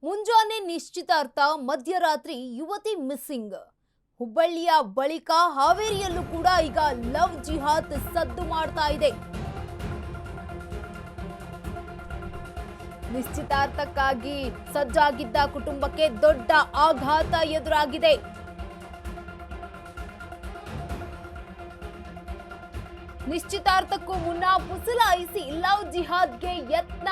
ಮುಂಜಾನೆ ನಿಶ್ಚಿತಾರ್ಥ, ಮಧ್ಯರಾತ್ರಿ ಯುವತಿ ಮಿಸ್ಸಿಂಗ್. ಹುಬ್ಬಳ್ಳಿಯ ಬಳಿಕ ಹಾವೇರಿಯಲ್ಲೂ ಕೂಡ ಈಗ ಲವ್ ಜಿಹಾದ್ ಸದ್ದು ಮಾಡ್ತಾ ಇದೆ. ನಿಶ್ಚಿತಾರ್ಥಕ್ಕಾಗಿ ಸಜ್ಜಾಗಿದ್ದ ಕುಟುಂಬಕ್ಕೆ ದೊಡ್ಡ ಆಘಾತ ಎದುರಾಗಿದೆ. ನಿಶ್ಚಿತಾರ್ಥಕ್ಕೂ ಮುನ್ನ ಪುಸಲಾಯಿಸಿ ಲವ್ ಜಿಹಾದ್ಗೆ ಯತ್ನ.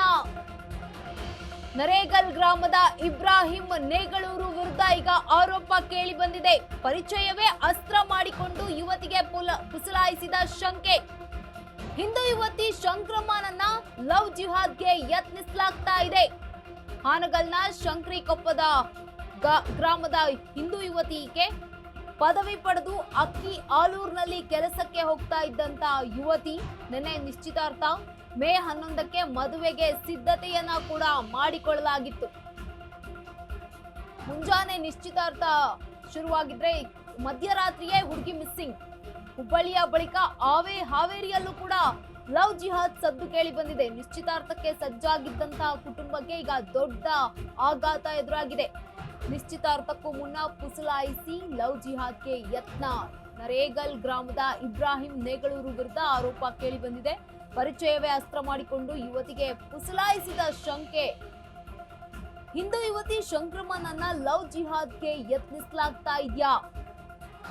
ನರೇಗಲ್ ಗ್ರಾಮದ ಇಬ್ರಾಹಿಂ ನೇಗಳೂರು ವಿರುದ್ಧ ಈಗ ಆರೋಪ ಕೇಳಿ ಬಂದಿದೆ. ಪರಿಚಯವೇ ಅಸ್ತ್ರ ಮಾಡಿಕೊಂಡು ಯುವತಿಗೆ ಪುಸಲಾಯಿಸಿದ ಶಂಕೆ. ಹಿಂದೂ ಯುವತಿ ಶಂಕ್ರಮ್ಮನನ್ನ ಲವ್ ಜಿಹಾದ್ಗೆ ಯತ್ನಿಸಲಾಗ್ತಾ ಇದೆ. ಹಾನಗಲ್ನ ಶಂಕ್ರಿಕೊಪ್ಪದ ಗ್ರಾಮದ ಹಿಂದೂ ಯುವತಿಗೆ ಪದವಿ ಪಡೆದು ಅಕ್ಕಿ ಆಲೂರಿನಲ್ಲಿ ಕೆಲಸಕ್ಕೆ ಹೋಗ್ತಾ ಇದ್ದಂತ ಯುವತಿ ನಿನ್ನೆ ನಿಶ್ಚಿತಾರ್ಥ ಮೇ 11ಕ್ಕೆ ಮದುವೆಗೆ ಸಿದ್ಧತೆಯನ್ನ ಕೂಡ ಮಾಡಿಕೊಳ್ಳಲಾಗಿತ್ತು. ಮುಂಜಾನೆ ನಿಶ್ಚಿತಾರ್ಥ ಶುರುವಾಗಿದ್ರೆ ಮಧ್ಯರಾತ್ರಿಯೇ ಹುಡುಗಿ ಮಿಸ್ಸಿಂಗ್. ಹುಬ್ಬಳ್ಳಿಯ ಬಳಿಕ ಹಾವೇರಿಯಲ್ಲೂ ಕೂಡ ಲವ್ ಜಿಹಾದ್ ಸದ್ದು ಕೇಳಿ ಬಂದಿದೆ. ನಿಶ್ಚಿತಾರ್ಥಕ್ಕೆ ಸಜ್ಜಾಗಿದ್ದಂತಹ ಕುಟುಂಬಕ್ಕೆ ಈಗ ದೊಡ್ಡ ಆಘಾತ ಎದುರಾಗಿದೆ. ನಿಶ್ಚಿತಾರ್ಥಕ್ಕೂ ಮುನ್ನ ಪುಸಲಾಯಿಸಿ ಲವ್ ಜಿಹಾದ್ಗೆ ಯತ್ನ. ನರೇಗಲ್ ಗ್ರಾಮದ ಇಬ್ರಾಹಿಂ ನೇಗಳೂರು ವಿರುದ್ಧ ಆರೋಪ ಕೇಳಿ ಬಂದಿದೆ. ಪರಿಚಯವೇ ಅಸ್ತ್ರ ಮಾಡಿಕೊಂಡು ಯುವತಿಗೆ ಪುಸಲಾಯಿಸಿದ ಶಂಕೆ. ಹಿಂದೂ ಯುವತಿ ಶಂಕ್ರಮ್ಮನನ್ನ ಲವ್ ಜಿಹಾದ್ಗೆ ಯತ್ನಿಸಲಾಗ್ತಾ ಇದೆಯಾ?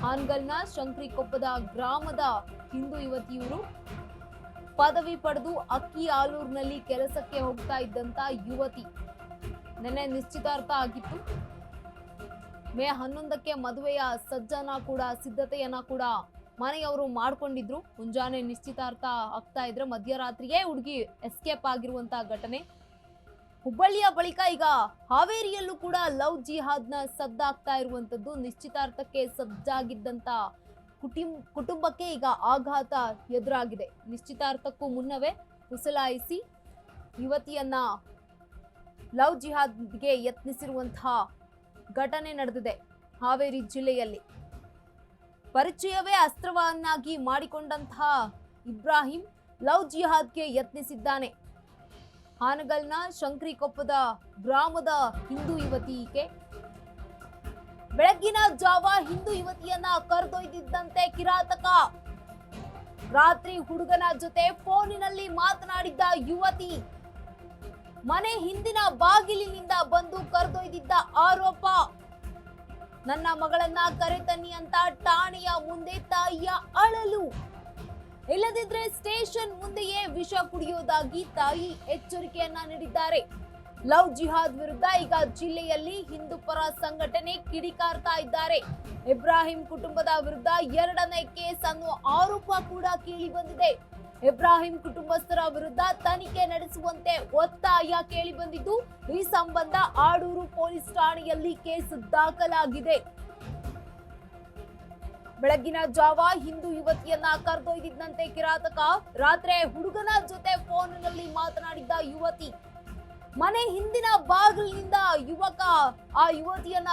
ಹಾನಗಲ್ನ ಶಂಕ್ರಿಕೊಪ್ಪದ ಗ್ರಾಮದ ಹಿಂದೂ ಯುವತಿಯವರು ಪದವಿ ಪಡೆದು ಅಕ್ಕಿ ಆಲೂರಿನಲ್ಲಿ ಕೆಲಸಕ್ಕೆ ಹೋಗ್ತಾ ಇದ್ದಂತ ಯುವತಿ. ನಿನ್ನೆ ನಿಶ್ಚಿತಾರ್ಥ ಆಗಿತ್ತು. ಮೇ 11ಕ್ಕೆ ಮದುವೆಯ ಸಿದ್ಧತೆಯನ್ನ ಕೂಡ ಮನೆಯವರು ಮಾಡ್ಕೊಂಡಿದ್ರು. ಮುಂಜಾನೆ ನಿಶ್ಚಿತಾರ್ಥ ಆಗ್ತಾ ಇದ್ರೆ ಮಧ್ಯರಾತ್ರಿಯೇ ಹುಡುಗಿ ಎಸ್ಕೇಪ್ ಆಗಿರುವಂತಹ ಘಟನೆ. ಹುಬ್ಬಳ್ಳಿಯ ಬಳಿಕ ಈಗ ಹಾವೇರಿಯಲ್ಲೂ ಕೂಡ ಲವ್ ಜಿಹಾದ್ನ ಸದ್ದಾಗ್ತಾ ಇರುವಂತದ್ದು. ನಿಶ್ಚಿತಾರ್ಥಕ್ಕೆ ಸಜ್ಜಾಗಿದ್ದಂತ ಕುಟುಂಬಕ್ಕೆ ಈಗ ಆಘಾತ ಎದುರಾಗಿದೆ. ನಿಶ್ಚಿತಾರ್ಥಕ್ಕೂ ಮುನ್ನವೇ ಪುಸಲಾಯಿಸಿ ಯುವತಿಯನ್ನ ಲವ್ ಜಿಹಾದ್ಗೆ ಯತ್ನಿಸಿರುವಂತಹ ಘಟನೆ ನಡೆದಿದೆ ಹಾವೇರಿ ಜಿಲ್ಲೆಯಲ್ಲಿ. ಪರಿಚಯವೇ ಅಸ್ತ್ರವನ್ನಾಗಿ ಮಾಡಿಕೊಂಡಂತಹ ಇಬ್ರಾಹಿಂ ಲವ್ ಜಿಹಾದ್ಗೆ ಯತ್ನಿಸಿದ್ದಾನೆ. ಹಾನಗಲ್ನ ಶಂಕ್ರಿಕೊಪ್ಪದ ಗ್ರಾಮದ ಹಿಂದೂ ಯುವತಿಗೆ ಬೆಳಗ್ಗಿನ ಜಾವ ಹಿಂದೂ ಯುವತಿಯನ್ನ ಕರೆದೊಯ್ದಿದ್ದಂತೆ ಕಿರಾತಕ. ರಾತ್ರಿ ಹುಡುಗನ ಜೊತೆ ಫೋನಿನಲ್ಲಿ ಮಾತನಾಡಿದ್ದ ಯುವತಿ ಮನೆ ಹಿಂದಿನ ಬಾಗಿಲಿನಿಂದ ಬಂದು ಕರೆದೊಯ್ದಿದ್ದ ಆರೋಪ. ನನ್ನ ಮಗಳನ್ನ ಕರೆತನ್ನಿ ಅಂತ ಠಾಣೆಯ ಮುಂದೆ ತಾಯಿಯ ಅಳಲು. ಇಲ್ಲದಿದ್ರೆ ಸ್ಟೇಷನ್ ಮುಂದೆಯೇ ವಿಷ ಕುಡಿಯೋದಾಗಿ ತಾಯಿ ಎಚ್ಚರಿಕೆಯನ್ನ ನೀಡಿದ್ದಾರೆ. ಲವ್ ಜಿಹಾದ್ ವಿರುದ್ಧ ಈಗ ಜಿಲ್ಲೆಯಲ್ಲಿ ಹಿಂದೂ ಪರ ಸಂಘಟನೆ ಕಿಡಿಕಾರ್ತಾ ಇದ್ದಾರೆ. ಇಬ್ರಾಹಿಂ ಕುಟುಂಬದ ವಿರುದ್ಧ 2ನೇ ಕೇಸ್ ಅನ್ನೋ ಆರೋಪ ಕೂಡ ಕೇಳಿ ಬಂದಿದೆ. ಇಬ್ರಾಹಿಂ ಕುಟುಂಬಸ್ಥರ ವಿರುದ್ಧ ತನಿಖೆ ನಡೆಸುವಂತೆ ಒತ್ತಾಯ ಕೇಳಿ ಬಂದಿದ್ದು, ಈ ಸಂಬಂಧ ಆಡೂರು ಪೊಲೀಸ್ ಠಾಣೆಯಲ್ಲಿ ಕೇಸ್ ದಾಖಲಾಗಿದೆ. ಬೆಳಗಿನ ಜಾವ ಹಿಂದೂ ಯುವತಿಯನ್ನ ಕರೆದೊಯ್ದಿದ್ದಂತೆ ಕಿರಾತಕ. ರಾತ್ರಿ ಹುಡುಗನ ಜೊತೆ ಫೋನಿನಲ್ಲಿ ಮಾತನಾಡಿದ್ದ ಯುವತಿ. ಮನೆ ಹಿಂದಿನ ಬಾಗಿಲಿನಿಂದ ಯುವಕ ಆ ಯುವತಿಯನ್ನ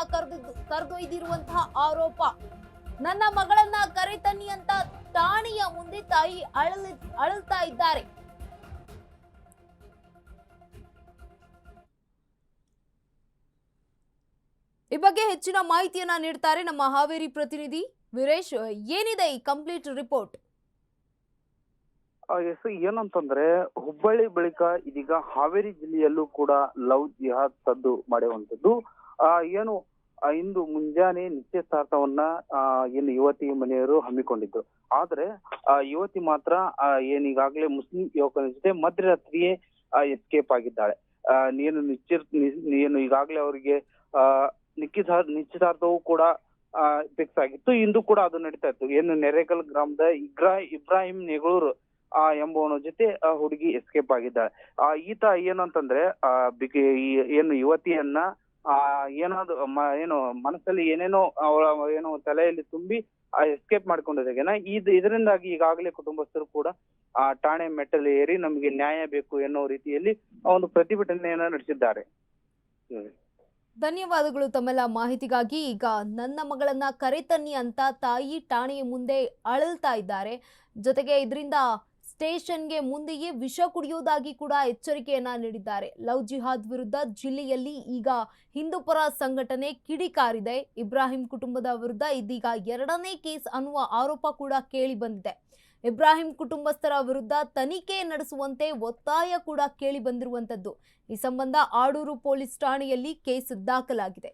ಕರೆದೊಯ್ದಿರುವಂತಹ ಆರೋಪ. ನನ್ನ ಮಗಳನ್ನ ಕರೆತನ್ನಿ ಅಂತ ಠಾಣೆಯ ಮುಂದೆ ತಾಯಿ ಅಳಲ್ತಾ ಇದ್ದಾರೆ. ಈ ಬಗ್ಗೆ ಹೆಚ್ಚಿನ ಮಾಹಿತಿಯನ್ನ ನೀಡ್ತಾರೆ ನಮ್ಮ ಹಾವೇರಿ ಪ್ರತಿನಿಧಿ ವೀರೇಶ್. ಏನಿದೆ ಈ ಕಂಪ್ಲೀಟ್ ರಿಪೋರ್ಟ್? ಏನಂತಂದ್ರೆ ಹುಬ್ಬಳ್ಳಿ ಬಳಿಕ ಇದೀಗ ಹಾವೇರಿ ಜಿಲ್ಲೆಯಲ್ಲೂ ಕೂಡ ಲವ್ ಜಿಹಾದ್ ಸದ್ದು ಮಾಡುವಂತದ್ದು. ಏನು ಇಂದು ಮುಂಜಾನೆ ನಿಶ್ಚಿತಾರ್ಥವನ್ನ ಏನು ಯುವತಿ ಮನೆಯವರು ಹಮ್ಮಿಕೊಂಡಿದ್ರು. ಆದ್ರೆ ಯುವತಿ ಮಾತ್ರ ಏನೀಗಾಗ್ಲೇ ಮುಸ್ಲಿಂ ಯುವಕನ ಜೊತೆ ಮಧ್ಯರಾತ್ರಿಯೇ ಎಸ್ಕೇಪ್ ಆಗಿದ್ದಾಳೆ. ಏನು ಈಗಾಗ್ಲೇ ಅವರಿಗೆ ನಿಶ್ಚಿತಾರ್ಥವೂ ಕೂಡ ಫಿಕ್ಸ್ ಆಗಿತ್ತು. ಇಂದು ಕೂಡ ಅದು ನಡೀತಾ ಇತ್ತು. ಏನು ನೆರೇಗಲ್ ಗ್ರಾಮದ ಇಬ್ರಾಹಿಂ ನೇಗಳೂರು ಎಂಬುವನ ಜೊತೆ ಹುಡುಗಿ ಎಸ್ಕೇಪ್ ಆಗಿದ್ದಾಳೆ. ಈತ ಏನಂತಂದ್ರೆ ಏನು ಯುವತಿಯನ್ನ ಏನಾದ್ರು ಏನು ಮನಸ್ಸಲ್ಲಿ ಏನೇನೋ ಅವಳ ಏನೋ ತಲೆಯಲ್ಲಿ ತುಂಬಿ ಎಸ್ಕೇಪ್ ಮಾಡ್ಕೊಂಡಿದ್ದಾಗೇನ ಇದರಿಂದಾಗಿ ಈಗಾಗಲೇ ಕುಟುಂಬಸ್ಥರು ಕೂಡ ಠಾಣೆ ಮೆಟ್ಟಲು ಏರಿ ನಮಗೆ ನ್ಯಾಯ ಬೇಕು ಎನ್ನುವ ರೀತಿಯಲ್ಲಿ ಒಂದು ಪ್ರತಿಭಟನೆಯನ್ನ ನಡೆಸಿದ್ದಾರೆ. ಧನ್ಯವಾದಗಳು ತಮ್ಮೆಲ್ಲ ಮಾಹಿತಿಗಾಗಿ. ಈಗ ನನ್ನ ಮಗಳನ್ನ ಕರೆತನ್ನಿ ಅಂತ ತಾಯಿ ಠಾಣೆಯ ಮುಂದೆ ಅಳಲ್ತಾ ಇದ್ದಾರೆ. ಜೊತೆಗೆ ಇದರಿಂದ ಸ್ಟೇಷನ್ಗೆ ಮುಂದೆಯೇ ವಿಷ ಕುಡಿಯುವುದಾಗಿ ಕೂಡ ಎಚ್ಚರಿಕೆಯನ್ನ ನೀಡಿದ್ದಾರೆ. ಲವ್ ಜಿಹಾದ್ ವಿರುದ್ಧ ಜಿಲ್ಲೆಯಲ್ಲಿ ಈಗ ಹಿಂದೂಪರ ಸಂಘಟನೆ ಕಿಡಿಕಾರಿದೆ. ಇಬ್ರಾಹಿಂ ಕುಟುಂಬದ ವಿರುದ್ಧ ಇದೀಗ 2ನೇ ಕೇಸ್ ಅನ್ನುವ ಆರೋಪ ಕೂಡ ಕೇಳಿ ಬಂದಿದೆ. ಇಬ್ರಾಹಿಂ ಕುಟುಂಬಸ್ಥರ ವಿರುದ್ಧ ತನಿಖೆ ನಡೆಸುವಂತೆ ಒತ್ತಾಯ ಕೂಡ ಕೇಳಿ ಬಂದಿರುವಂತದ್ದು. ಈ ಸಂಬಂಧ ಆಡೂರು ಪೊಲೀಸ್ ಠಾಣೆಯಲ್ಲಿ ಕೇಸ್ ದಾಖಲಾಗಿದೆ.